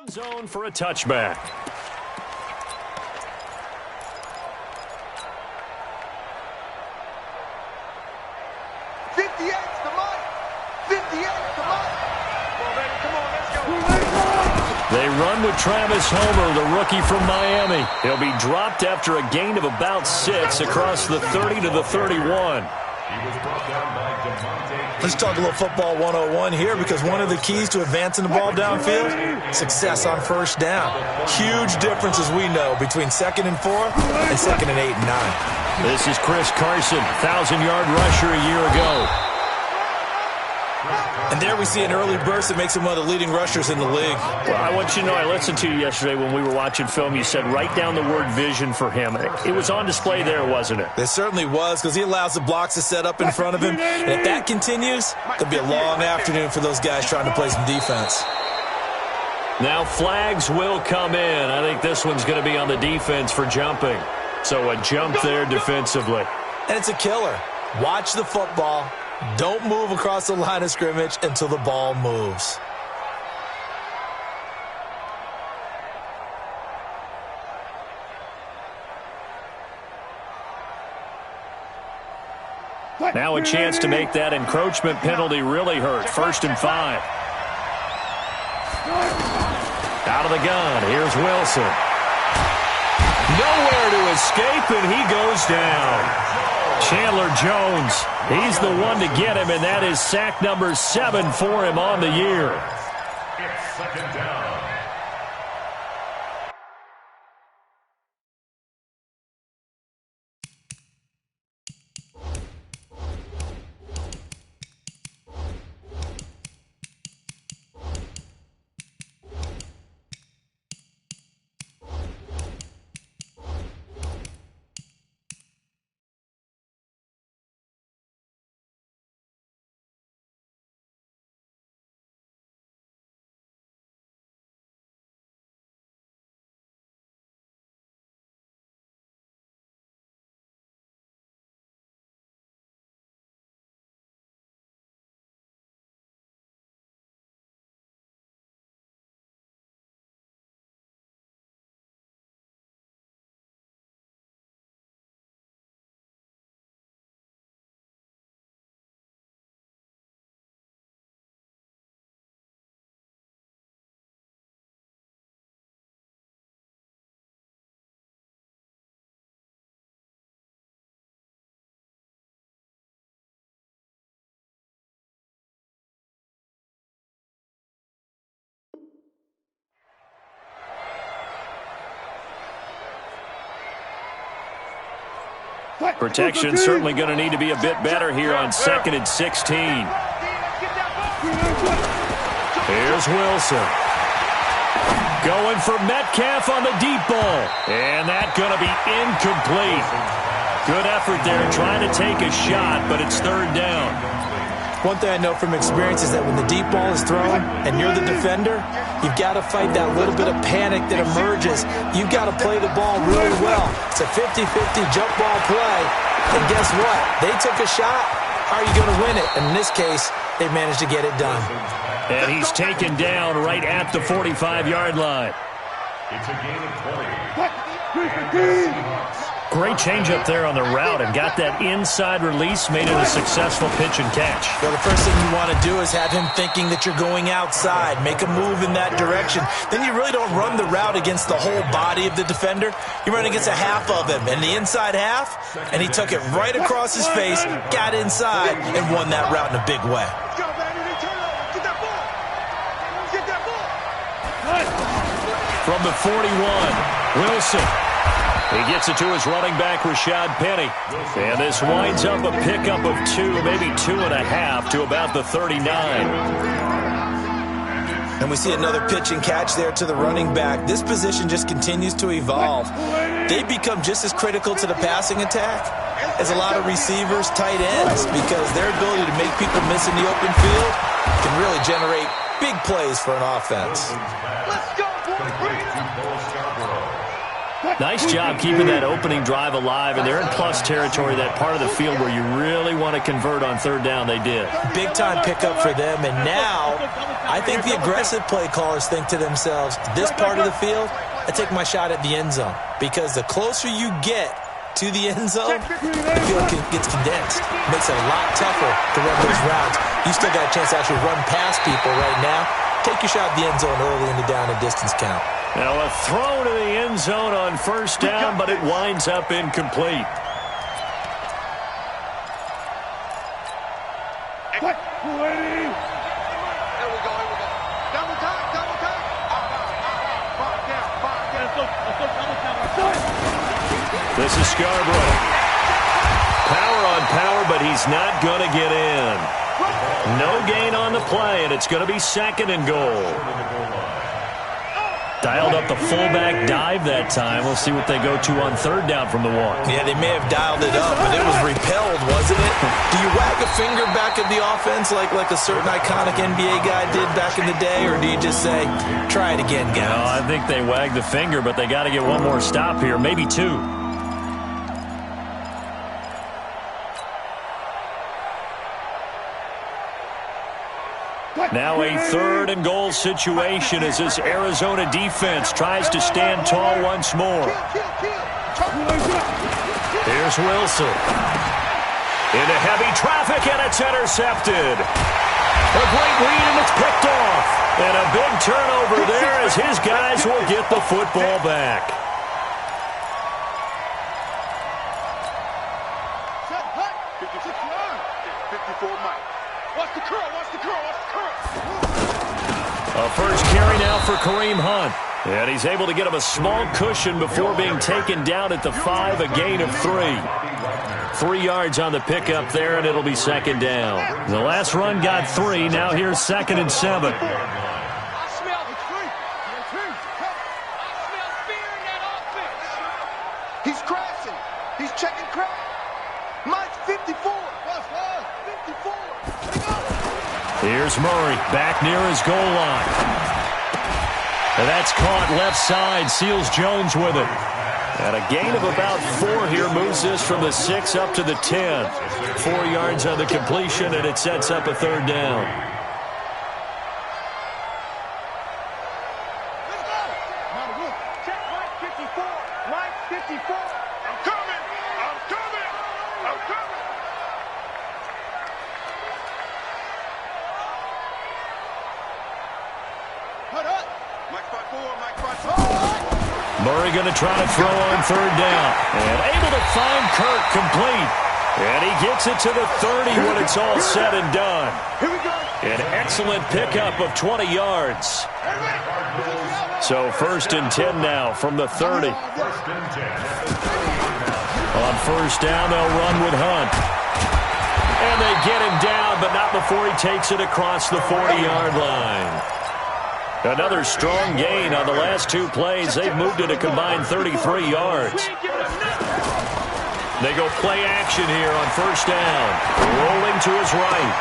Zone for a touchback. 58's the mark. 58's the mark. Come on, let's go. They run with Travis Homer, the rookie from Miami. He'll be dropped after a gain of about 6 across the 30 to the 31. Let's talk a little football 101 here, because one of the keys to advancing the ball downfield, success on first down. Huge differences, we know, between 2nd and 4 and 2nd and 8 and 9. This is Chris Carson, 1,000-yard rusher a year ago. And there we see an early burst that makes him one of the leading rushers in the league. Well, I want you to know, I listened to you yesterday when we were watching film. You said write down the word vision for him. It was on display there, wasn't it? It certainly was, because he allows the blocks to set up in front of him. And if that continues, it'll be a long afternoon for those guys trying to play some defense. Now flags will come in. I think this one's going to be on the defense for jumping. So a jump there defensively. And it's a killer. Watch the football. Don't move across the line of scrimmage until the ball moves. Now a chance to make that encroachment penalty really hurt. 1st and 5. Out of the gun. Here's Wilson. Nowhere to escape, and he goes down. Chandler Jones, he's the one to get him, and that is sack number 7 for him on the year. It's 2nd down. Protection certainly going to need to be a bit better here on 2nd and 16. Here's Wilson. Going for Metcalf on the deep ball. And that's going to be incomplete. Good effort there trying to take a shot, but it's 3rd down. One thing I know from experience is that when the deep ball is thrown and you're the defender, you've got to fight that little bit of panic that emerges. You've got to play the ball really well. It's a 50-50 jump ball play. And guess what? They took a shot. How are you going to win it? And in this case, they managed to get it done. And he's taken down right at the 45-yard line. It's a gain of 20. Great change up there on the route and got that inside release, made it a successful pitch and catch. Well, the first thing you want to do is have him thinking that you're going outside, make a move in that direction. Then you really don't run the route against the whole body of the defender. You run against a half of him, and the inside half, and he took it right across his face, got inside, and won that route in a big way. From the 41, Wilson. He gets it to his running back, Rashad Penny. And this winds up a pickup of 2, maybe 2.5 to about the 39. And we see another pitch and catch there to the running back. This position just continues to evolve. They become just as critical to the passing attack as a lot of receivers, tight ends, because their ability to make people miss in the open field can really generate big plays for an offense. Let's go, boys. Nice job keeping that opening drive alive, and they're in plus territory, that part of the field where you really want to convert on third down. They did. Big-time pickup for them, and now I think the aggressive play callers think to themselves, this part of the field, I take my shot at the end zone, because the closer you get to the end zone, the field gets condensed. Makes it a lot tougher to run those routes. You still got a chance to actually run past people right now. Take your shot at the end zone early in the down and distance count. Now a throw to the end zone on first down, but it winds up incomplete. There we go. Double time. This is Scarborough. Power on power, but he's not going to get in. No gain on the play, and it's going to be second and goal. Dialed up the fullback dive that time. We'll see what they go to on third down from the one. Yeah, they may have dialed it up, but it was repelled, wasn't it? Do you wag a finger back at the offense like a certain iconic NBA guy did back in the day, or do you just say, try it again, guys? No, I think they wagged the finger, but they got to get one more stop here, maybe two. Now a third and goal situation as this Arizona defense tries to stand tall once more. Here's Wilson. Into heavy traffic, and it's intercepted. A great read, and it's picked off. And a big turnover there as his guys will get the football back. A first carry now for Kareem Hunt. And he's able to get him a small cushion before being taken down at the 5, a gain of 3. 3 yards on the pickup there, and it'll be second down. The last run got 3. Now here's second and 7. He's crashing. He's checking crash. Mike's 54. 54. Here's Murray back near his goal line. And that's caught left side. Seals Jones with it. And a gain of about 4 here moves this from the 6 up to the 10. 4 yards on the completion, and it sets up a third down. Check Mike 54. Mike 54. I'm coming. Murray going to try to throw on third down. And able to find Kirk complete. And he gets it to the 30 when it's all said and done. Here we go. An excellent pickup of 20 yards. So first and 10 now from the 30. On first down, they'll run with Hunt. And they get him down, but not before he takes it across the 40-yard line. Another strong gain on the last 2 plays. They've moved it a combined 33 yards. They go play action here on first down. Rolling to his right.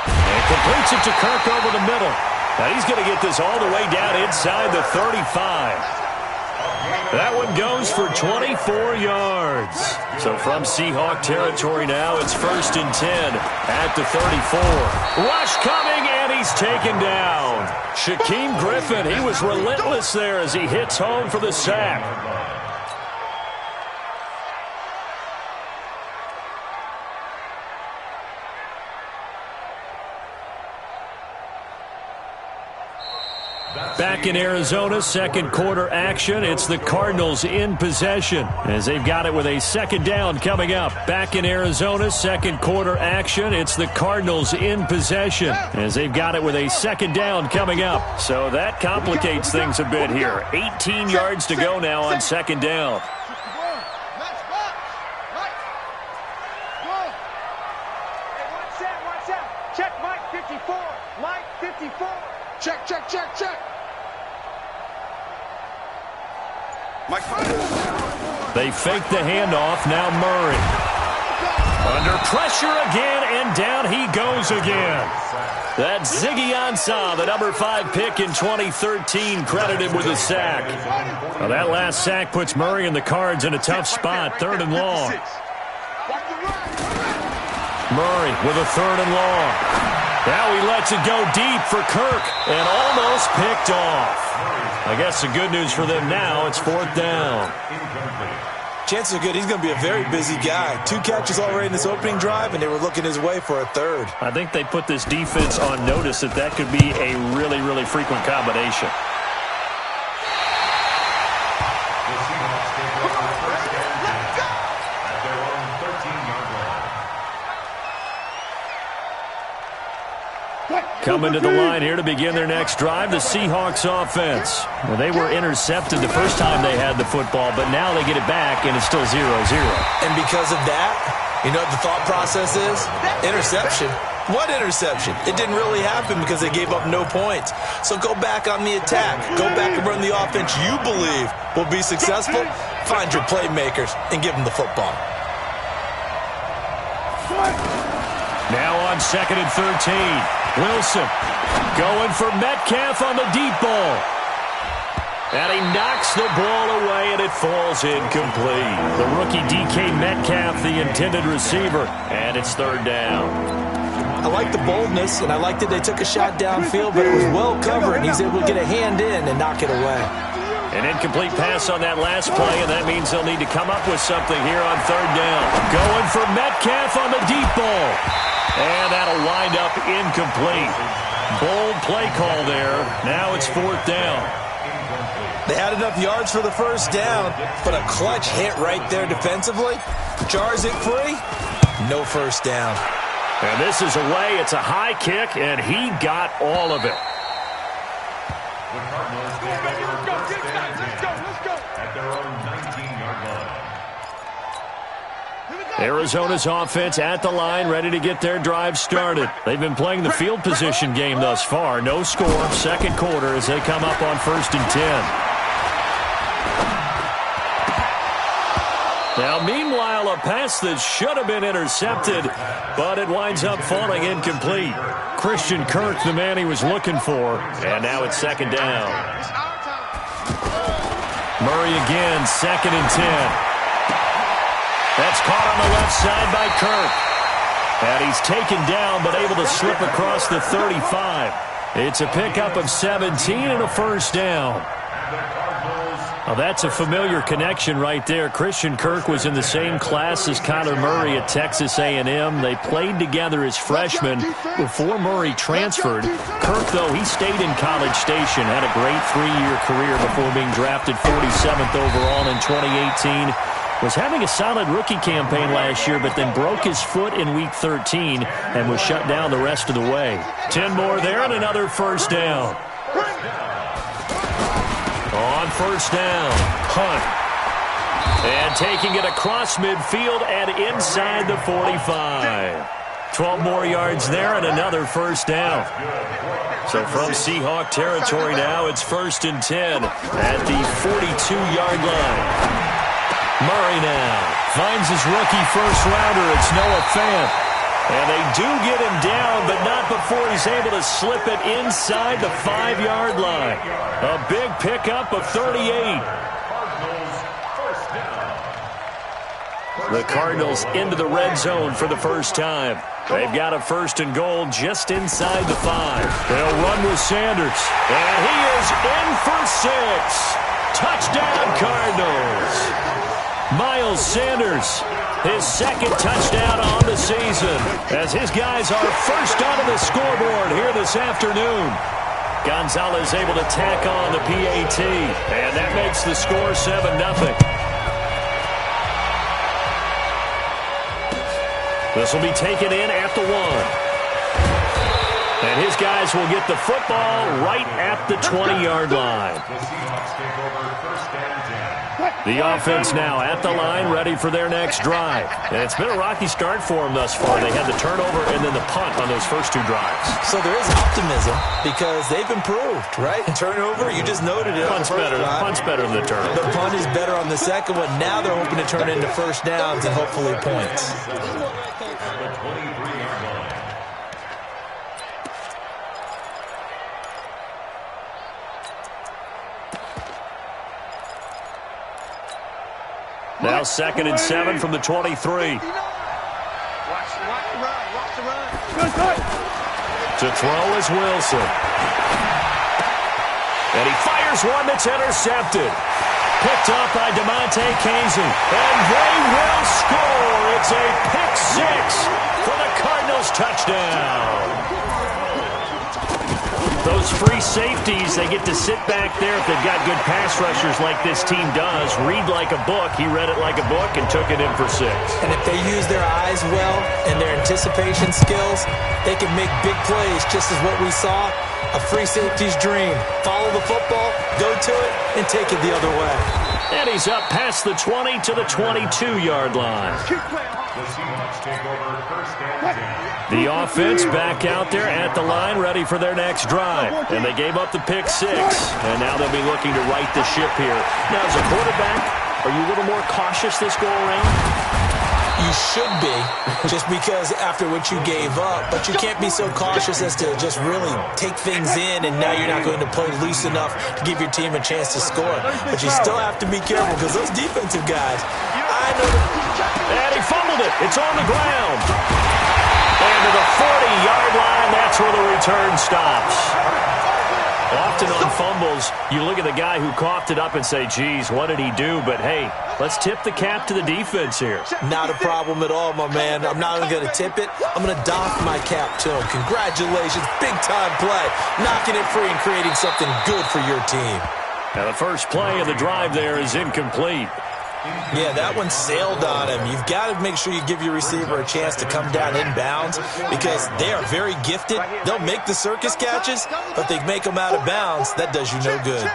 And completes it to Kirk over the middle. Now he's going to get this all the way down inside the 35. That one goes for 24 yards. So from Seahawk territory now, it's first and 10 at the 34. Rush coming, and he's taken down. Shaquem Griffin, he was relentless there as he hits home for the sack. Back in Arizona, second quarter action. It's the Cardinals in possession as they've got it with a second down coming up. Back in Arizona, second quarter action. It's the Cardinals in possession as they've got it with a second down coming up. So that complicates things a bit here. 18 yards to go now on second down. Check Mike 54. Mike 54. Check. They fake the handoff. Now Murray. Under pressure again, and down he goes again. That's Ziggy Ansah, the number 5 pick in 2013, credited with a sack. Now that last sack puts Murray and the Cards in a tough spot, 3rd and long. Murray with a 3rd and long. Now he lets it go deep for Kirk, and almost picked off. I guess the good news for them now, it's 4th down. Chances are good he's going to be a very busy guy. 2 catches already in this opening drive, and they were looking his way for a 3rd. I think they put this defense on notice that could be a really, really frequent combination. Coming to the line here to begin their next drive, the Seahawks offense. Well, they were intercepted the first time they had the football, but now they get it back, and it's still 0-0. And because of that, you know what the thought process is? Interception. What interception? It didn't really happen because they gave up no points. So go back on the attack. Go back and run the offense you believe will be successful. Find your playmakers and give them the football. Now on 2nd and 13. Wilson going for Metcalf on the deep ball. And he knocks the ball away, and it falls incomplete. The rookie DK Metcalf, the intended receiver, and it's 3rd down. I like the boldness, and I like that they took a shot downfield, but it was well covered, and he's able to get a hand in and knock it away. An incomplete pass on that last play, and that means they'll need to come up with something here on 3rd down. Going for Metcalf on the deep ball. And that'll wind up incomplete. Bold play call there. Now it's 4th down. They had enough yards for the 1st down, but a clutch hit right there defensively. Jars it free. No 1st down. And this is away. It's a high kick, and he got all of it. Arizona's offense at the line, ready to get their drive started. They've been playing the field position game thus far. No score, 2nd quarter as they come up on 1st and 10. Now, meanwhile, a pass that should have been intercepted, but it winds up falling incomplete. Christian Kirk, the man he was looking for, and now it's 2nd down. Murray again, 2nd and 10. That's caught on the left side by Kirk. And he's taken down, but able to slip across the 35. It's a pickup of 17 and a 1st down. Well, that's a familiar connection right there. Christian Kirk was in the same class as Kyler Murray at Texas A&M. They played together as freshmen before Murray transferred. Kirk, though, he stayed in College Station, had a great 3-year career before being drafted 47th overall in 2018. Was having a solid rookie campaign last year, but then broke his foot in Week 13 and was shut down the rest of the way. 10 more there and another 1st down. On 1st down, Hunt. And taking it across midfield and inside the 45. 12 more yards there and another 1st down. So from Seahawk territory now, it's 1st and 10 at the 42-yard line. Murray now finds his rookie 1st-rounder. It's Noah Fant. And they do get him down, but not before he's able to slip it inside the 5-yard line. A big pickup of 38. The Cardinals into the red zone for the 1st time. They've got a 1st and goal just inside the 5. They'll run with Sanders. And he is in for 6. Touchdown, Cardinals. Miles Sanders, his 2nd touchdown on the season, as his guys are first onto the scoreboard here this afternoon. Gonzalez able to tack on the PAT, and that makes the score 7-0. This will be taken in at the 1. And his guys will get the football right at the 20-yard line. The offense now at the line, ready for their next drive. And it's been a rocky start for them thus far. They had the turnover and then the punt on those first 2 drives. So there is optimism because they've improved, right? Turnover, you just noted it. Punt's better than the turnover. The punt is better on the 2nd one. Now they're hoping to turn into 1st downs and hopefully points. Now 2nd and 7 from the 23. Watch the run. Watch the run. To throw is Wilson. And he fires one that's intercepted. Picked up by DeMonte Casey. And they will score. It's a pick six for the Cardinals touchdown. Those free safeties, they get to sit back there if they've got good pass rushers like this team does. Read like a book. He read it like a book and took it in for 6. And if they use their eyes well and their anticipation skills, they can make big plays, just as what we saw. A free safety's dream. Follow the football, go to it, and take it the other way. And he's up past the 20 to the 22-yard line. The Seahawks take over 1st and 10. The offense back out there at the line, ready for their next drive. And they gave up the pick 6, and now they'll be looking to right the ship here. Now, as a quarterback, are you a little more cautious this go-around? You should be, just because after what you gave up, but you can't be so cautious as to just really take things in, and now you're not going to play loose enough to give your team a chance to score. But you still have to be careful, because those defensive guys, I know And he fumbled it. It's on the ground. And to the 40-yard line, that's where the return stops. Often on fumbles, you look at the guy who coughed it up and say, geez, what did he do? But, hey, let's tip the cap to the defense here. Not a problem at all, my man. I'm not even going to tip it. I'm going to doff my cap to him. Congratulations. Big-time play. Knocking it free and creating something good for your team. Now, the first play of the drive there is incomplete. Yeah, that one sailed on him. You've got to make sure you give your receiver a chance to come down inbounds because they are very gifted. They'll make the circus catches, but they make them out of bounds. That does you no good.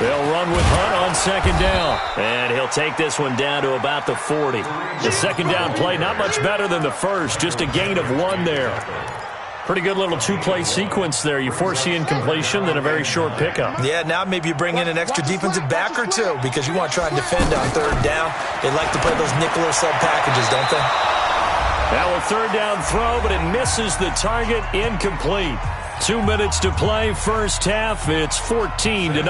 They'll run with Hunt on 2nd down. And he'll take this one down to about the 40. The 2nd down play, not much better than the first. Just a gain of 1 there. Pretty good little 2-play sequence there. You force the incompletion, then a very short pickup. Yeah, now maybe you bring in an extra defensive back or two because you want to try and defend on 3rd down. They like to play those nickel or sub packages, don't they? Now a 3rd down throw, but it misses the target. Incomplete. 2 minutes to play, first half. It's 14-0.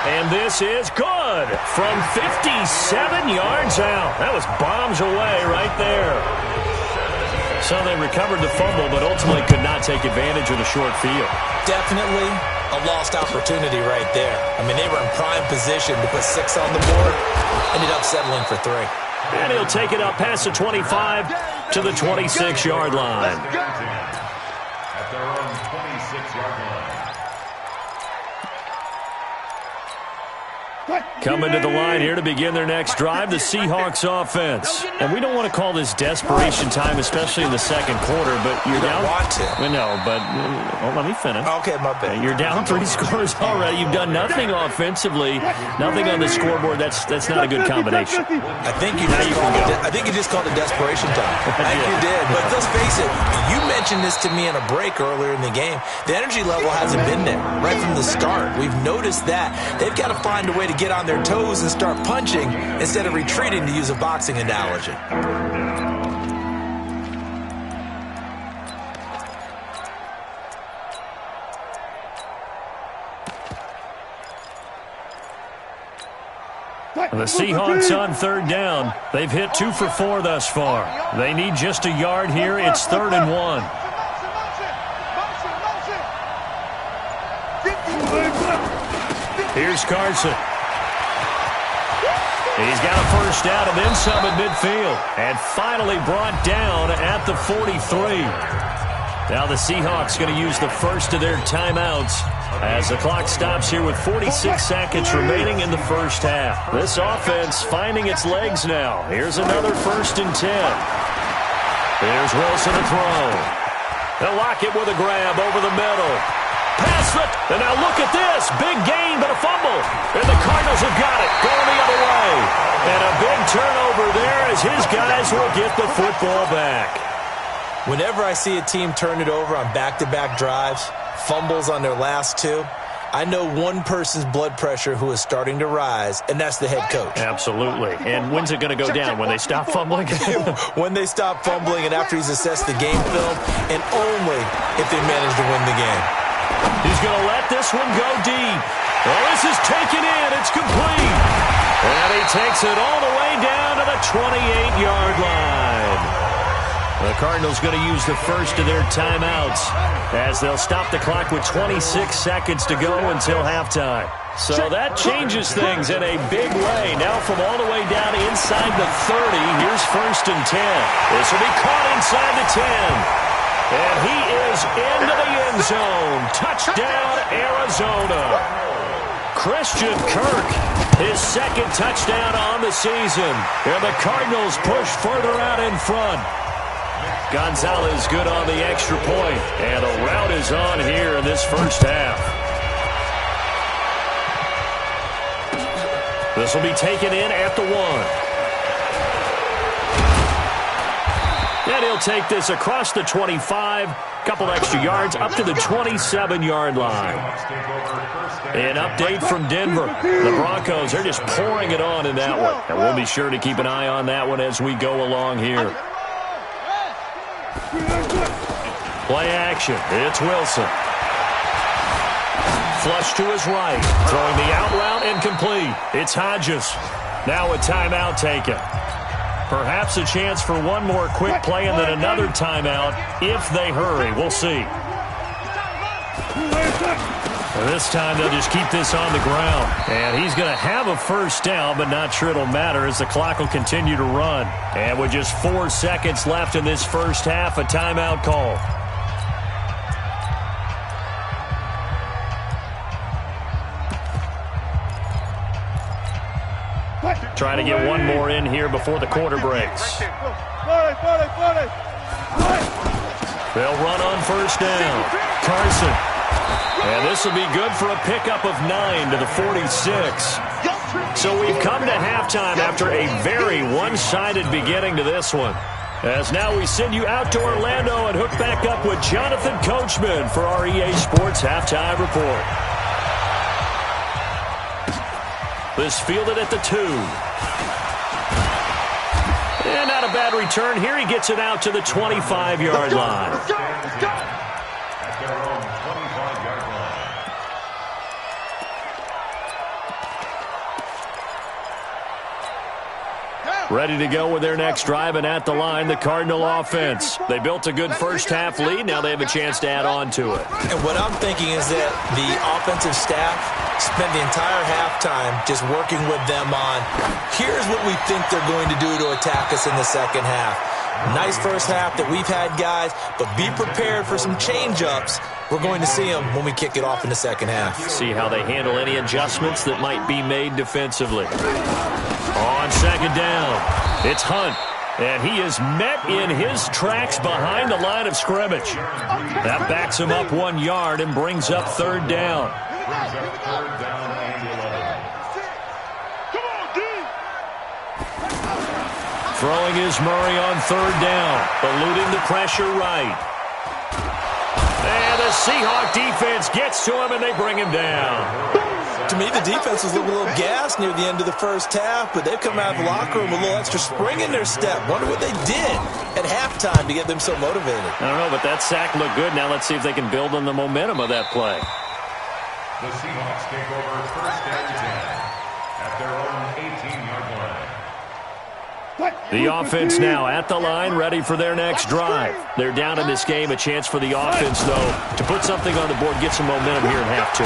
And this is good from 57 yards out. That was bombs away right there. So they recovered the fumble, but ultimately could not take advantage of the short field. Definitely a lost opportunity right there. I mean, they were in prime position to put 6 on the board. Ended up settling for 3. And he'll take it up past the 25 to the 26-yard line. At their own 26-yard line. Coming to the line here to begin their next drive, the Seahawks offense. And we don't want to call this desperation time, especially in the 2nd quarter, but you're down. Want to. We know, but let me finish. Okay, my bad. You're down 3 scores already. You've done nothing offensively, nothing on the scoreboard. That's not a good combination. I think you just called it desperation time. I think you did. But let's face it, you mentioned this to me in a break earlier in the game. The energy level hasn't been there right from the start. We've noticed that. They've got to find a way to get on their toes and start punching instead of retreating, to use a boxing analogy. The Seahawks on 3rd down. They've hit 2 for 4 thus far. They need just a yard here. It's 3rd and 1. Here's Carson. He's got a first down and then some at midfield. And finally brought down at the 43. Now the Seahawks going to use the first of their timeouts as the clock stops here with 46 seconds remaining in the first half. This offense finding its legs now. Here's another 1st and 10. Here's Wilson to throw. They'll lock it with a grab over the middle. Pass it, and now look at this. Big gain, but a fumble. And the Cardinals have got it, going the other way. And a big turnover there as his guys will get the football back. Whenever I see a team turn it over on back-to-back drives, fumbles on their last 2, I know one person's blood pressure who is starting to rise, and that's the head coach. Absolutely. And when's it going to go down? When they stop fumbling? When they stop fumbling and after he's assessed the game film, and only if they manage to win the game. He's going to let this one go deep. Well, this is taken in. It's complete. And he takes it all the way down to the 28-yard line. The Cardinals going to use the first of their timeouts as they'll stop the clock with 26 seconds to go until halftime. So that changes things in a big way. Now from all the way down inside the 30, here's 1st and 10. This will be caught inside the 10. And he is into the end zone. Touchdown, Arizona. Christian Kirk, his second touchdown on the season. And the Cardinals push further out in front. Gonzalez good on the extra point. And a rout is on here in this first half. This will be taken in at the 1. And he'll take this across the 25. Couple extra yards up to the 27-yard line. An update from Denver. The Broncos, they're just pouring it on in that one. And we'll be sure to keep an eye on that one as we go along here. Play action. It's Wilson. Flush to his right. Throwing the out route incomplete. It's Hodges. Now a timeout taken. Perhaps a chance for one more quick play and then another timeout if they hurry. We'll see. This time they'll just keep this on the ground. And he's going to have a first down, but not sure it'll matter as the clock will continue to run. And with just 4 seconds left in this first half, a timeout call. Trying to get one more in here before the quarter breaks. They'll run on first down. Carson. And this will be good for a pickup of 9 to the 46. So we've come to halftime after a very one-sided beginning to this one. As now we send you out to Orlando and hook back up with Jonathan Coachman for our EA Sports Halftime Report. This fielded at the 2. And not a bad return here. He gets it out to the 25-yard line. At their own 25-yard line. Ready to go with their next drive, and at the line, the Cardinal offense. They built a good first-half lead. Now they have a chance to add on to it. And what I'm thinking is that the offensive staff spent the entire halftime just working with them on, here's what we think they're going to do to attack us in the second half. Nice first half that we've had, guys, but be prepared for some change-ups. We're going to see them when we kick it off in the second half. See how they handle any adjustments that might be made defensively. On second down, it's Hunt. And he is met in his tracks behind the line of scrimmage. That backs him up 1 yard and brings up third down. Throwing is Murray on third down, eluding the pressure right. And the Seahawk defense gets to him, and they bring him down. To me, the defense was looking a little gassed near the end of the first half, but they've come out of the locker room with a little extra spring in their step. Wonder what they did at halftime to get them so motivated. I don't know, but that sack looked good. Now let's see if they can build on the momentum of that play. The Seahawks take over first and 10 at their own 18-yard line. The offense now at the line, ready for their next drive. They're down in this game. A chance for the offense, though, to put something on the board, get some momentum here in half 2.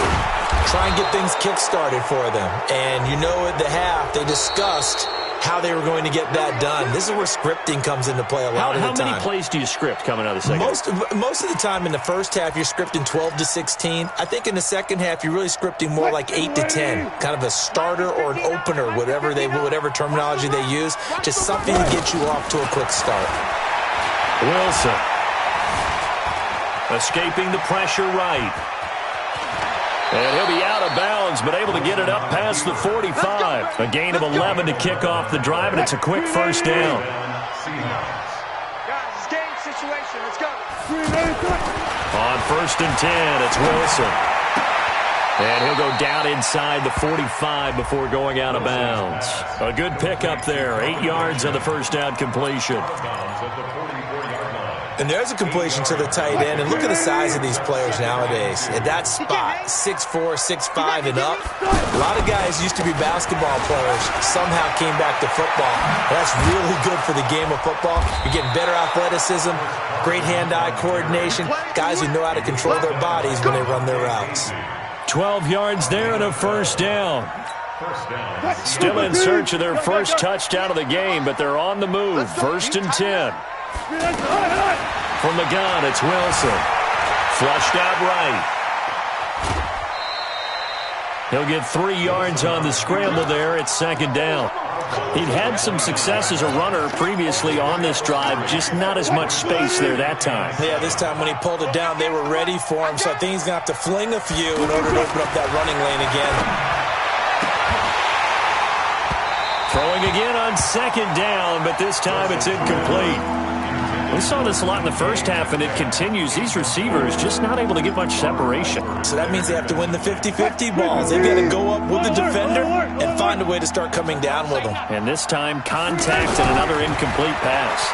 Try and get things kick-started for them. And you know at the half, they discussed how they were going to get that done. This is where scripting comes into play a lot of the time. How many plays do you script coming out of the second half? Most of the time in the first half, you're scripting 12 to 16. I think in the second half, you're really scripting more like 8 to 10. Kind of a starter or an opener, whatever terminology they use. Just something to get you off to a quick start. Wilson. Escaping the pressure right. And he'll be out of bounds, but able to get it up past the 45. A gain of 11 to kick off the drive, and it's a quick first down. Guys, it's game situation. Let's go. On first and 10, it's Wilson. And he'll go down inside the 45 before going out of bounds. A good pickup there. 8 yards on the first down completion. And there's a completion to the tight end. And look at the size of these players nowadays. At that spot, 6'4", 6'5", and up. A lot of guys used to be basketball players, somehow came back to football. That's really good for the game of football. You're getting better athleticism, great hand-eye coordination, guys who know how to control their bodies when they run their routes. 12 yards there and a first down. Still in search of their first touchdown of the game, but they're on the move. 1st and 10. From the gun, it's Wilson. Flushed out right. He'll get 3 yards on the scramble there. It's 2nd down. He'd had some success as a runner previously on this drive, just not as much space there that time. Yeah, this time when he pulled it down, they were ready for him, so I think he's going to have to fling a few in order to open up that running lane again. Throwing again on 2nd down, but this time it's incomplete. We saw this a lot in the first half, and it continues. These receivers just not able to get much separation. So that means they have to win the 50-50 balls. They've got to go up with the defender and find a way to start coming down with them. And this time, contact and another incomplete pass.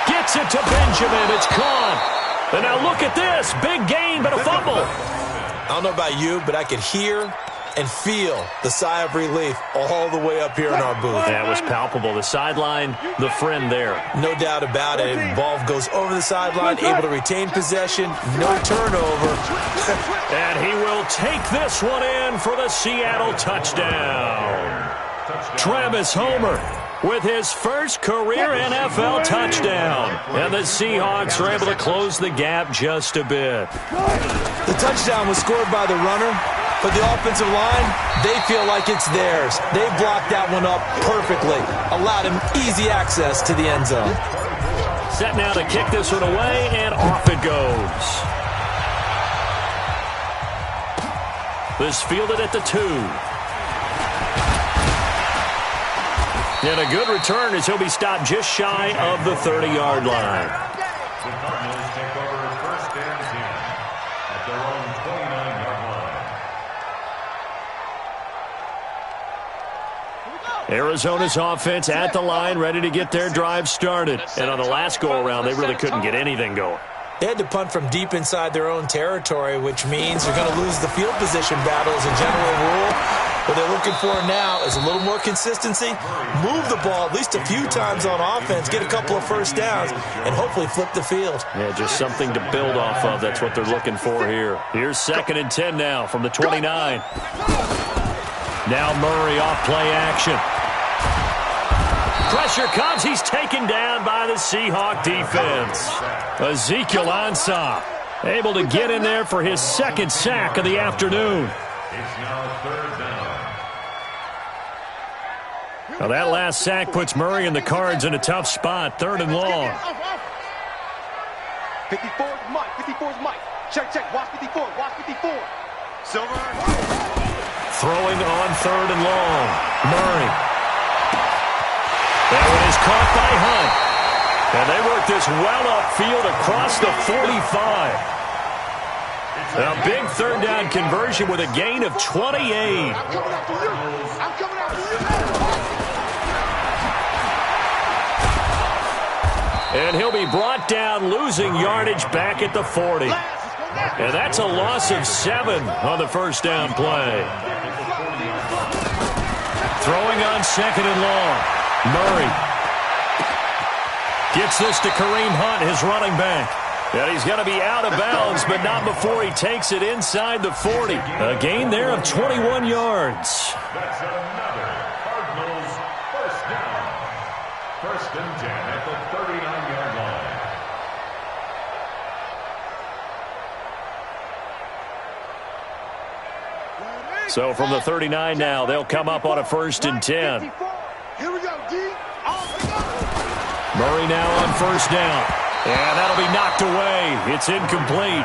Gets it to Benjamin. It's caught. And now look at this. Big gain, but a fumble. I don't know about you, but I could hear and feel the sigh of relief all the way up here in our booth. That was palpable. The sideline, the friend there. No doubt about it. Ball goes over the sideline, able to retain possession, no turnover. And he will take this one in for the Seattle touchdown. Travis Homer with his first career NFL touchdown. And the Seahawks are able to close the gap just a bit. The touchdown was scored by the runner. But the offensive line, they feel like it's theirs. They blocked that one up perfectly. Allowed him easy access to the end zone. Set now to kick this one away, and off it goes. This fielded at the 2. And a good return as he'll be stopped just shy of the 30-yard line. The Cardinals take over 1st and 10 at their own 29-yard line. Arizona's offense at the line, ready to get their drive started. And on the last go-around, they really couldn't get anything going. They had to punt from deep inside their own territory, which means they're going to lose the field position battle as a general rule. What they're looking for now is a little more consistency, move the ball at least a few times on offense, get a couple of first downs, and hopefully flip the field. Yeah, just something to build off of. That's what they're looking for here. Here's 2nd and 10 now from the 29. Now Murray off play action. Pressure comes. He's taken down by the Seahawk defense. Ezekiel Ansah able to get in there for his 2nd sack of the afternoon. It's now 3rd down. Now that last sack puts Murray and the Cards in a tough spot. 3rd and long. 54's Mike. 54's Mike. Check, check. Watch 54. Watch 54. Silver. Throwing on 3rd and long. Murray. That one is caught by Hunt. And they work this well upfield across the 45. A big 3rd down conversion with a gain of 28. I'm coming after you. I'm coming after you. And he'll be brought down, losing yardage back at the 40. And that's a loss of 7 on the first down play. Throwing on 2nd and long. Murray gets this to Kareem Hunt, his running back. And he's going to be out of bounds, but not before he takes it inside the 40. A gain there of 21 yards. That's another Cardinals first down. 1st and 10 at the 39-yard line. So from the 39 now, they'll come up on a 1st and 10. Here we go, D. Murray now on 1st down. And that'll be knocked away. It's incomplete.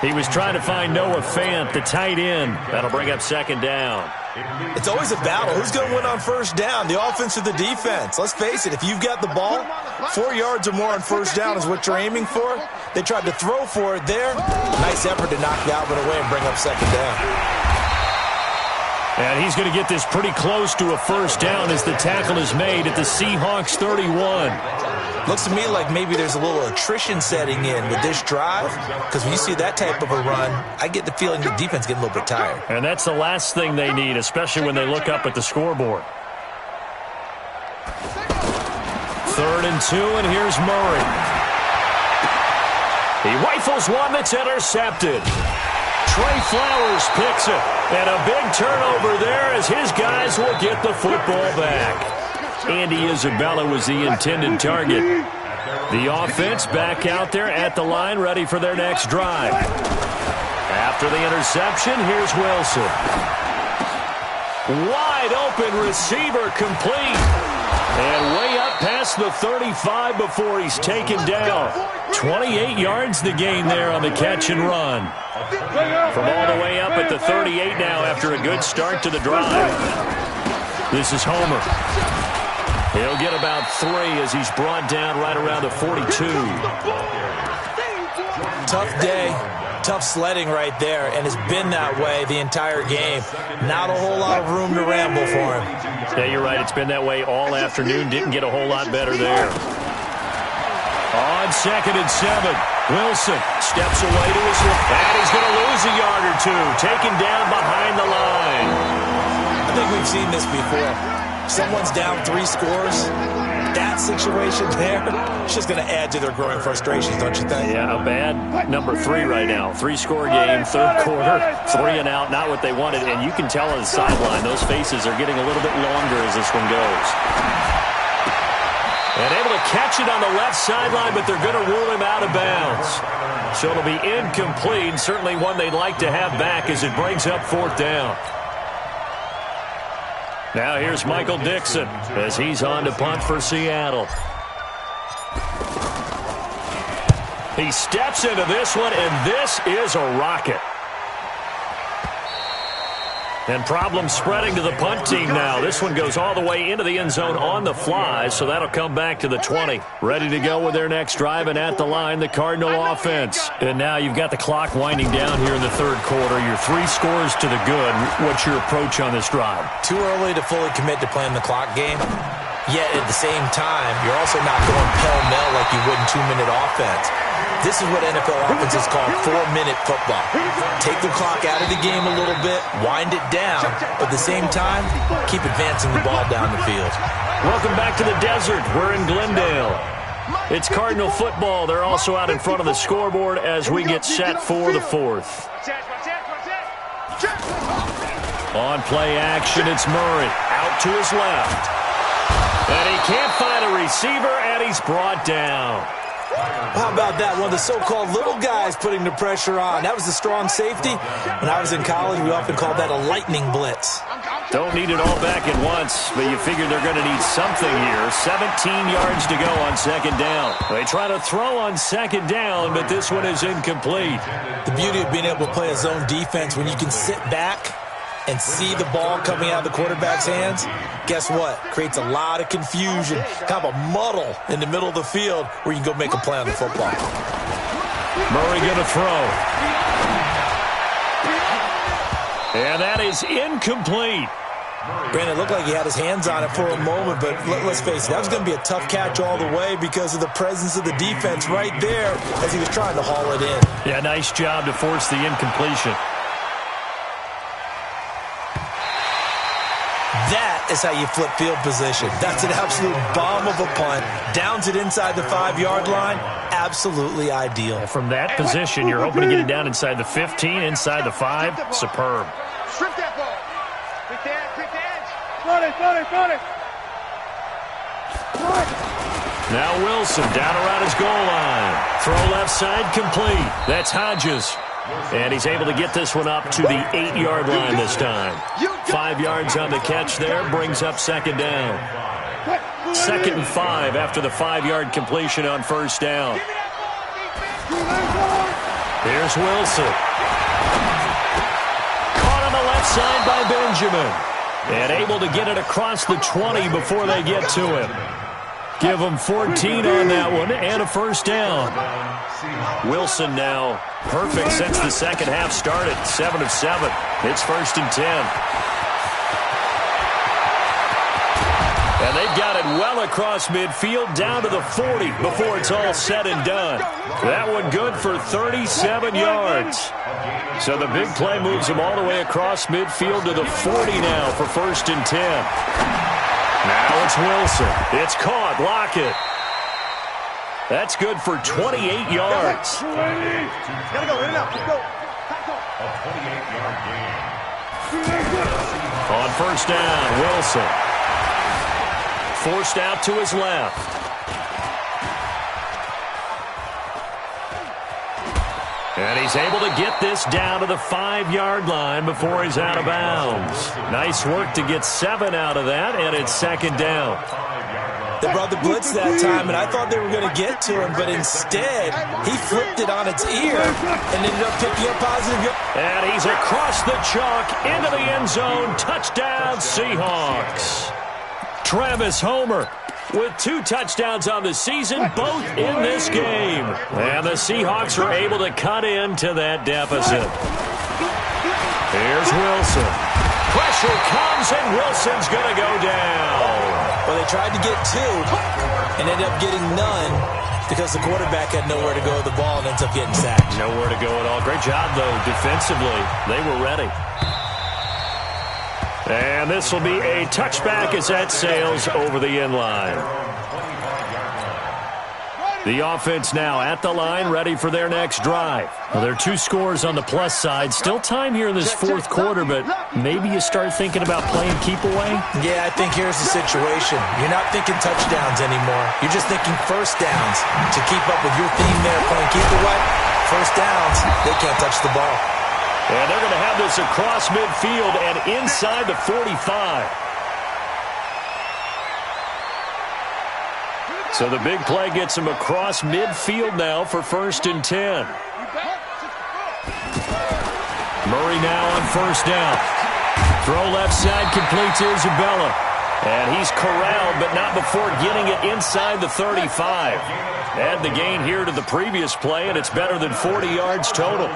He was trying to find Noah Fant, the tight end. That'll bring up second down. It's always a battle. Who's going to win on first down, the offense or the defense? Let's face it, if you've got the ball, 4 yards or more on first down is what you're aiming for. They tried to throw for it there. Nice effort to knock Galvin away and bring up second down. And he's going to get this pretty close to a first down as the tackle is made at the Seahawks 31. Looks to me like maybe there's a little attrition setting in with this drive, because when you see that type of a run, I get the feeling the defense getting a little bit tired. And that's the last thing they need, especially when they look up at the scoreboard. 3rd and 2, and here's Murray. He rifles one that's intercepted. Trey Flowers picks it, and a big turnover there as his guys will get the football back. Andy Isabella was the intended target. The offense back out there at the line, ready for their next drive. After the interception, here's Wilson. Wide open receiver complete. And way up past the 35 before he's taken down. 28 yards the gain there on the catch and run. From all the way up at the 38 now after a good start to the drive. This is Homer. He'll get about 3 as he's brought down right around the 42. Tough day, tough sledding right there, and it's been that way the entire game. Not a whole lot of room to ramble for him. Yeah, you're right. It's been that way all afternoon. Didn't get a whole lot better there. On 2nd and 7, Wilson steps away to his left, and he's going to lose a yard or two, taken down behind the line. I think we've seen this before. Someone's down 3 scores. That situation there, it's just going to add to their growing frustrations, don't you think? Yeah, a bad number 3 right now. 3-score game, 3rd quarter, 3 and out, not what they wanted. And you can tell on the sideline, those faces are getting a little bit longer as this one goes. And able to catch it on the left sideline, but they're going to rule him out of bounds. So it'll be incomplete, certainly one they'd like to have back as it brings up 4th down. Now here's Michael Dixon as he's on to punt for Seattle. He steps into this one, and this is a rocket. And problems spreading to the punt team now. This one goes all the way into the end zone on the fly, so that'll come back to the 20. Ready to go with their next drive, and at the line, the Cardinal offense. And now you've got the clock winding down here in the 3rd quarter. You're 3 scores to the good. What's your approach on this drive? Too early to fully commit to playing the clock game. Yet at the same time, you're also not going pell-mell like you would in 2-minute offense. This is what NFL offenses call 4-minute football. Take the clock out of the game a little bit, wind it down, but at the same time, keep advancing the ball down the field. Welcome back to the desert. We're in Glendale. It's Cardinal football. They're also out in front of the scoreboard as we get set for the 4th. On play action, it's Murray. Out to his left. And he can't find a receiver, and he's brought down. How about that? One of the so-called little guys putting the pressure on. That was the strong safety. When I was in college, we often called that a lightning blitz. Don't need it all back at once, but you figure they're going to need something here. 17 yards to go on 2nd down. They try to throw on 2nd down, but this one is incomplete. The beauty of being able to play a zone defense when you can sit back and see the ball coming out of the quarterback's hands, guess what? Creates a lot of confusion, kind of a muddle in the middle of the field where you can go make a play on the football. Murray going to throw. And that is incomplete. Brandon, it looked like he had his hands on it for a moment, but let's face it, that was going to be a tough catch all the way because of the presence of the defense right there as he was trying to haul it in. Yeah, nice job to force the incompletion. That is how you flip field position. That's an absolute bomb of a punt. Downs it inside the 5-yard line. Absolutely ideal. From that position, you're hoping to get it down inside the 15, inside the 5. Superb. Strip that ball. Quick the edge. Got it. Now Wilson down around his goal line. Throw left side complete. That's Hodges. And he's able to get this one up to the 8-yard line this time. 5 yards on the catch there, brings up 2nd down. 2nd and 5 after the 5-yard completion on 1st down. Here's Wilson. Caught on the left side by Benjamin. And able to get it across the 20 before they get to him. Give him 14 on that one and a first down. Wilson now perfect since the second half started. 7 of 7. It's 1st and 10. And they've got it well across midfield down to the 40 before it's all said and done. That one good for 37 yards. So the big play moves him all the way across midfield to the 40 now for 1st and 10. Now it's Wilson. It's caught. Lockett. That's good for 28 yards. Gotta go. In and out. Go. A 28-yard gain. On 1st down, Wilson. Forced out to his left. And he's able to get this down to the 5-yard line before he's out of bounds. Nice work to get 7 out of that, and it's 2nd down. They brought the blitz that time, and I thought they were going to get to him, but instead, he flipped it on its ear and ended up picking up positive yards. And he's across the chalk into the end zone. Touchdown, Seahawks. Travis Homer with 2 touchdowns on the season, both in this game. And the Seahawks are able to cut into that deficit. Here's Wilson. Pressure comes, and Wilson's going to go down. Well, they tried to get 2 and ended up getting none because the quarterback had nowhere to go with the ball and ends up getting sacked. Nowhere to go at all. Great job, though, defensively. They were ready. And this will be a touchback as that sails over the end line. The offense now at the line, ready for their next drive. Well, there are 2 scores on the plus side. Still time here in this 4th quarter, but maybe you start thinking about playing keep away? Yeah, I think here's the situation. You're not thinking touchdowns anymore. You're just thinking first downs. To keep up with your theme there, playing keep away, first downs, they can't touch the ball. And they're going to have this across midfield and inside the 45. So the big play gets him across midfield now for 1st and 10. Murray now on 1st down. Throw left side, complete to Isabella. And he's corralled, but not before getting it inside the 35. Add the gain here to the previous play, and it's better than 40 yards total.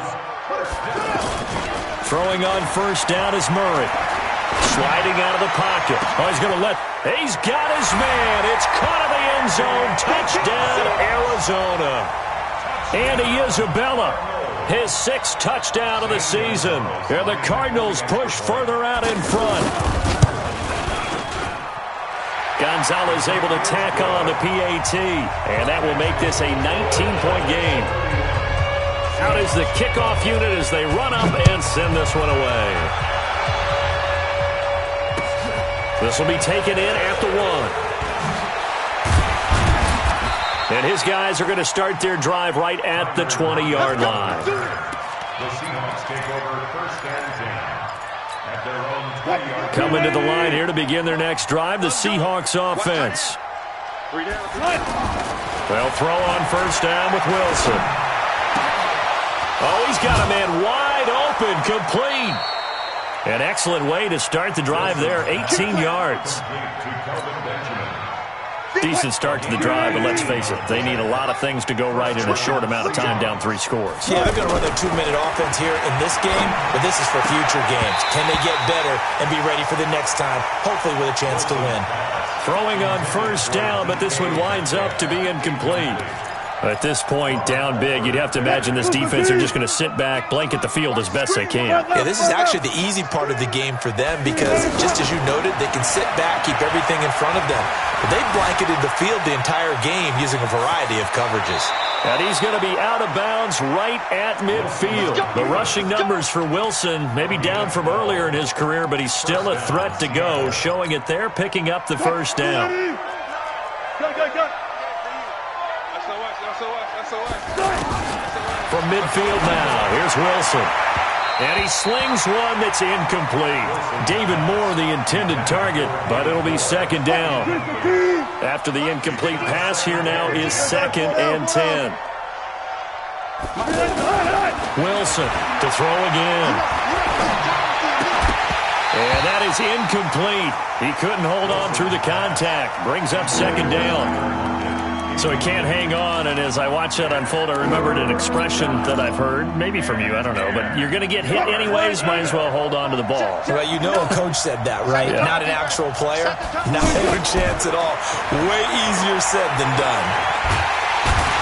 Throwing on 1st down is Murray. Sliding out of the pocket. Oh, he's going to let... He's got his man. It's caught in the end zone. Touchdown, Arizona. Andy Isabella, his 6th touchdown of the season. And the Cardinals push further out in front. Gonzalez able to tack on the PAT. And that will make this a 19-point game. Out is the kickoff unit as they run up and send this one away. This will be taken in at the 1. And his guys are going to start their drive right at the 20-yard line. The Seahawks take over 1st and 10 at their own 20-yard line. Coming to the line here to begin their next drive, the Seahawks offense. They'll throw on 1st down with Wilson. Oh, he's got a man wide open, complete. An excellent way to start the drive there, 18 yards. Decent start to the drive, but let's face it, they need a lot of things to go right in a short amount of time, down 3 scores. Yeah, they're going to run their 2-minute offense here in this game, but this is for future games. Can they get better and be ready for the next time, hopefully with a chance to win? Throwing on 1st down, but this one winds up to be incomplete. At this point, down big, you'd have to imagine this defense are just going to sit back, blanket the field as best they can. Yeah, this is actually the easy part of the game for them because, just as you noted, they can sit back, keep everything in front of them. But they blanketed the field the entire game using a variety of coverages. And he's going to be out of bounds right at midfield. The rushing numbers for Wilson, maybe down from earlier in his career, but he's still a threat to go, showing it there, picking up the 1st down. From midfield now, here's Wilson. And he slings one that's incomplete. David Moore, the intended target, but it'll be 2nd down. After the incomplete pass, here now is 2nd and 10. Wilson to throw again. And that is incomplete. He couldn't hold on through the contact. Brings up second down. So he can't hang on, and as I watch that unfold, I remembered an expression that I've heard, maybe from you, I don't know, but you're going to get hit anyways, might as well hold on to the ball. Well, you know a coach said that, right? Yeah. Not an actual player. Not a chance at all. Way easier said than done.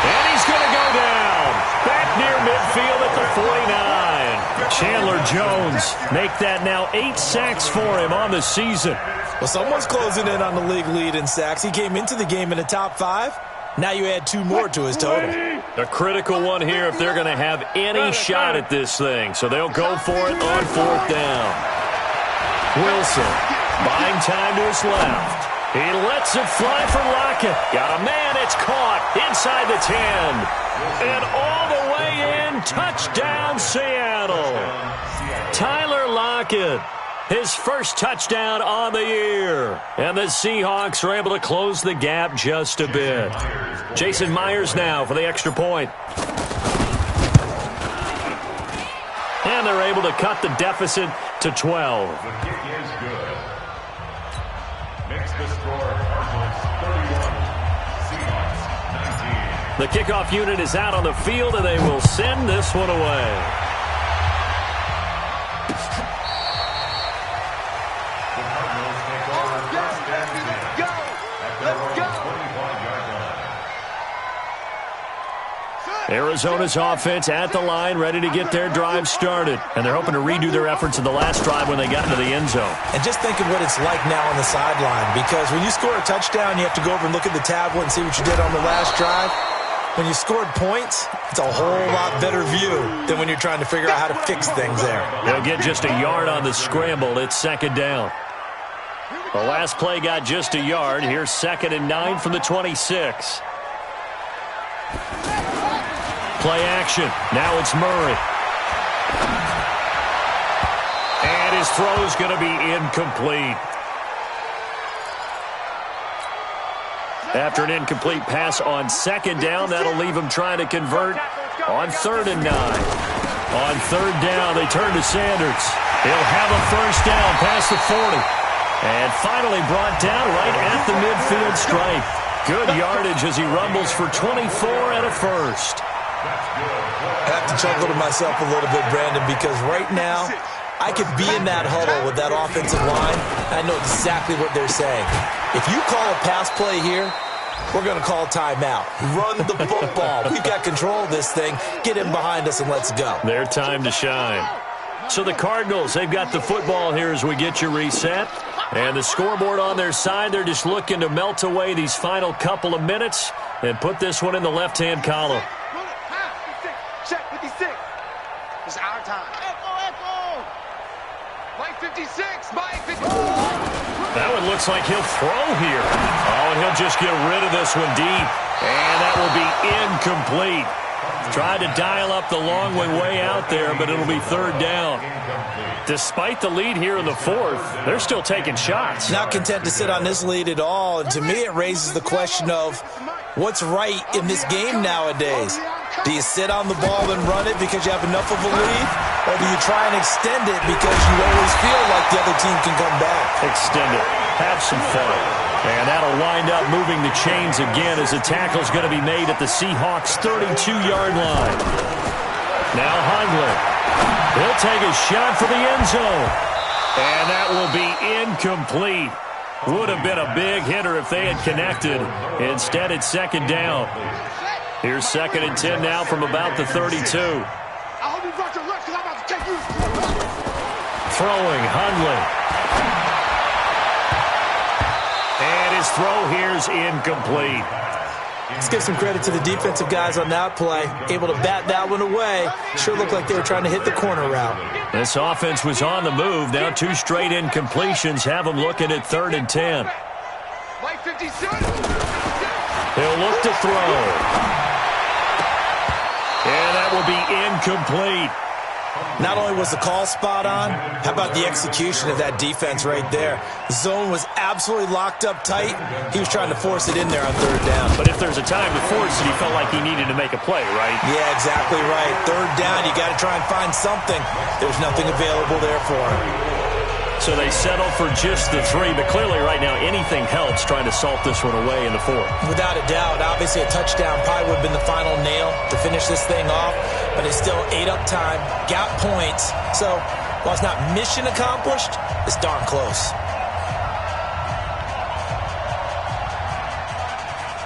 And he's going to go down. Back near midfield at the 49. Chandler Jones make that now 8 sacks for him on the season. Well, someone's closing in on the league lead in sacks. He came into the game in the top 5. Now you add 2 more to his total. A critical one here if they're going to have any shot at this thing. So they'll go for it on 4th down. Wilson buying time to his left. He lets it fly for Lockett. Got a man. It's caught inside the 10. And all the way in. Touchdown, Seattle. Tyler Lockett. His first touchdown on the year. And the Seahawks are able to close the gap just a bit. Jason Myers now for the extra point. And they're able to cut the deficit to 12. The kick is good. Makes the score Cardinals 31, Seahawks 19. The kickoff unit is out on the field, and they will send this one away. Arizona's offense at the line, ready to get their drive started. And they're hoping to redo their efforts in the last drive when they got into the end zone. And just think of what it's like now on the sideline, because when you score a touchdown, you have to go over and look at the tablet and see what you did on the last drive. When you scored points, it's a whole lot better view than when you're trying to figure out how to fix things there. They'll get just a yard on the scramble. It's second down. The last play got just a yard. Here's 2nd and 9 from the 26. Play action. Now it's Murray. And his throw's going to be incomplete. After an incomplete pass on 2nd down, that'll leave him trying to convert on 3rd and 9. On 3rd down, they turn to Sanders. He'll have a first down past the 40. And finally brought down right at the midfield stripe. Good yardage as he rumbles for 24 and a first. I have to chuckle to myself a little bit, Brandon, because right now I could be in that huddle with that offensive line. I know exactly what they're saying. If you call a pass play here, we're going to call timeout. Run the football. We've got control of this thing. Get in behind us and let's go. Their time to shine. So the Cardinals, they've got the football here as we get you reset. And the scoreboard on their side, they're just looking to melt away these final couple of minutes and put this one in the left-hand column. Check 56. It's our time. Echo. Mike 56. Mike 56. That one looks like he'll throw here. Oh, and he'll just get rid of this one deep. And that will be incomplete. Tried to dial up the long one way out there, but it'll be 3rd down. Despite the lead here in the 4th, they're still taking shots. Not content to sit on this lead at all. And to me, it raises the question of what's right in this game nowadays. Do you sit on the ball and run it because you have enough of a lead? Or do you try and extend it because you always feel like the other team can come back? Extend it. Have some fun. And that'll wind up moving the chains again as the tackle's going to be made at the Seahawks' 32-yard line. Now Hundley. He'll take a shot for the end zone. And that will be incomplete. Would have been a big hitter if they had connected. Instead, it's 2nd down. Here's 2nd and 10 now from about the 32. I hope you brought your lunch because I'm about to take you. Throwing, Hundley. And his throw here's incomplete. Let's give some credit to the defensive guys on that play. Able to bat that one away. Sure looked like they were trying to hit the corner route. This offense was on the move. Now 2 straight incompletions have them looking at 3rd and 10. Mike 56. He'll look to throw. And that will be incomplete. Not only was the call spot on, how about the execution of that defense right there? The zone was absolutely locked up tight. He was trying to force it in there on third down. But if there's a time to force it, he felt like he needed to make a play, right? Yeah, exactly right. Third down, you got to try and find something. There's nothing available there for him. So they settle for just the 3, but clearly right now anything helps trying to salt this one away in the 4th. Without a doubt, obviously a touchdown probably would have been the final nail to finish this thing off, but it's still ate up time, got points. So while it's not mission accomplished, it's darn close.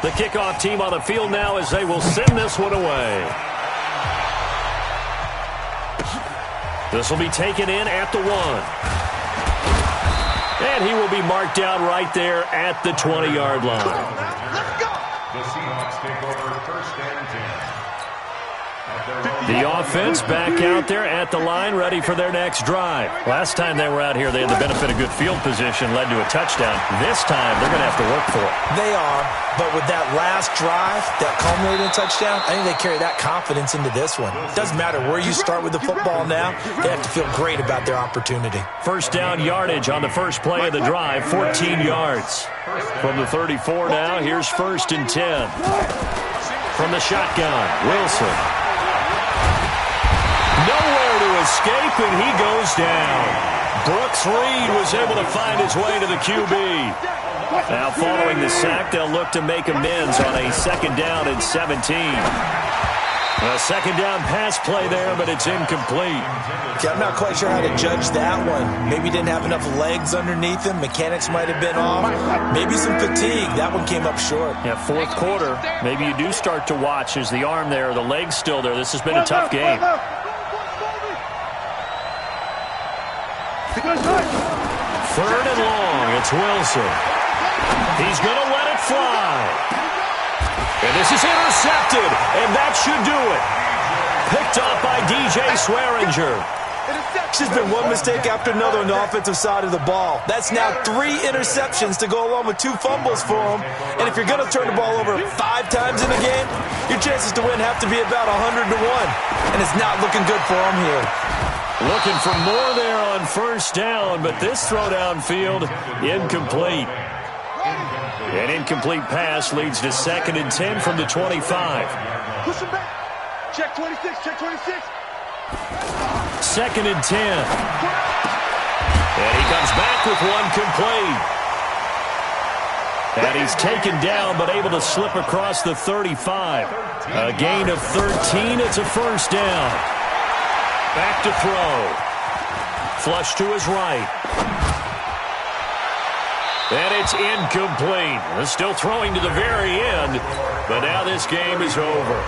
The kickoff team on the field now as they will send this one away. This will be taken in at the 1. And he will be marked down right there at the 20-yard line. Let's go. The Seahawks take over first and 10. The offense back out there at the line, ready for their next drive. Last time they were out here, they had the benefit of good field position, led to a touchdown. This time, they're going to have to work for it. They are, but with that last drive, that culminating touchdown, I think they carry that confidence into this one. Doesn't matter where you start with the football now, they have to feel great about their opportunity. First down yardage on the first play of the drive, 14 yards. From the 34 now, here's 1st and 10. From the shotgun, Wilson. Nowhere to escape, and he goes down. Brooks Reed was able to find his way to the QB. Now following the sack, they'll look to make amends on a 2nd down and 17. A 2nd down pass play there, but it's incomplete. Okay, I'm not quite sure how to judge that one. Maybe he didn't have enough legs underneath him. Mechanics might have been off. Maybe some fatigue. That one came up short. Yeah, 4th quarter. Maybe you do start to watch. Is the arm there, the leg's still there? This has been a tough game. 3rd and long. It's Wilson. He's going to let it fly. And this is intercepted, and that should do it. Picked up by DJ Swearinger. It's just been one mistake after another on the offensive side of the ball. That's now 3 interceptions to go along with 2 fumbles for him. And if you're going to turn the ball over 5 times in a game, your chances to win have to be about 100 to 1. And it's not looking good for him here. Looking for more there on 1st down, but this throw downfield, incomplete. An incomplete pass leads to 2nd and 10 from the 25. Push him back. Check 26, check 26. 2nd and 10. And he comes back with one complete. And he's taken down, but able to slip across the 35. A gain of 13. It's a 1st down. Back to throw. Flush to his right. And it's incomplete. They're still throwing to the very end, but now this game is over.